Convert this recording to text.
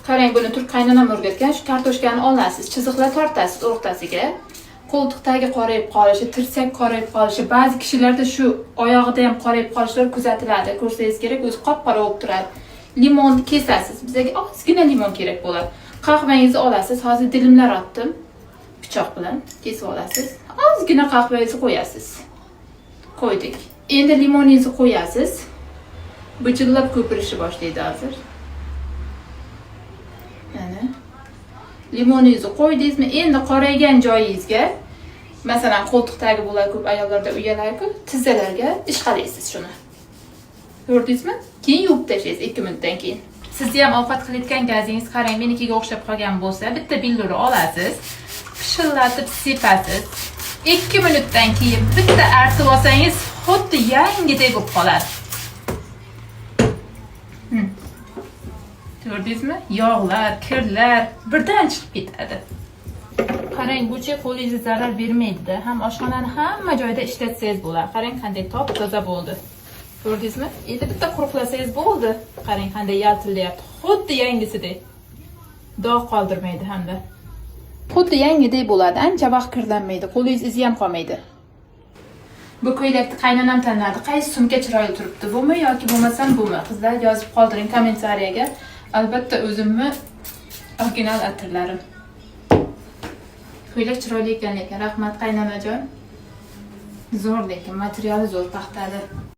Qarang, buni turk qaynonam o'rgatgan. Shu kartoshkani olasiz, chiziqlar tortasiz o'rtasiga. Qo'ltiqdagi qorayib qolishi, tirsak qorayib qolishi, ba'zi kishilarda shu oyog'ida ham qorayib qolishlar kuzatiladi. Ko'rsangiz kerak, o'zi qop-qora bo'lib turadi. Limonni kesasiz. Bizga ozgina limon kerak bo'ladi. Qahvangizni olasiz. Hozir dilimlar otdim. Pichoq bilan kesib olasiz. Ozgina qahvangizni qo'yasiz. Qo'ydik. Endi limoningizni qo'yasiz. Bijillab ko'pirishni boshlaydi hozir. Mana. Limoningizni qo'ydingizmi? Endi qoraygan joyingizga, masalan, qo'ltiqdagi bo'lar ko'p ayollarda uyalar-ku, tizzalarga ishqalaysiz shuni. Ko'rdingizmi? Keyin yuvib tashlaysiz 2 minutdan keyin. Sizni ham ovqat qilayotgan gazingiz qarang, menikiga o'xshab qolgan bo'lsa, bitta billuri olasiz, pishillatib sepasiz. 2 minutdan keyin bitta artib olsangiz, xuddi yangidek bo'lib qoladi. Ko'rdingizmi? Yog'lar, kirlar birdan chiqib ketadi. Qarang, buchi qo'lingizga zarar bermaydi-da. Ham oshxonani hamma joyda ishlatsangiz bo'ladi. Qarang, qanday top-toza bo'ldi. Ko'rdingizmi? Endi bitta quruqlasangiz bo'ldi. Qarang, qanday yaltillayapti. Xuddi yangisidek. Dog' qoldirmaydi hamda. Xuddi yangidek bo'ladi, ancha vaqt kirlanmaydi. Qo'lingiz izi ham qolmaydi. Bu ko'ylakni qaynonam tanladi. Qaysi sumka chiroyli turibdi? Bumi yoki bo'lmasam bumi? Qizlar yozib qoldiring kommentariyaga. Albatta o'zimni original atirlarim. Ko'ylak chiroyli ekan lekin rahmat qaynanajon. Zo'r lekin materiali zo'r paxtali.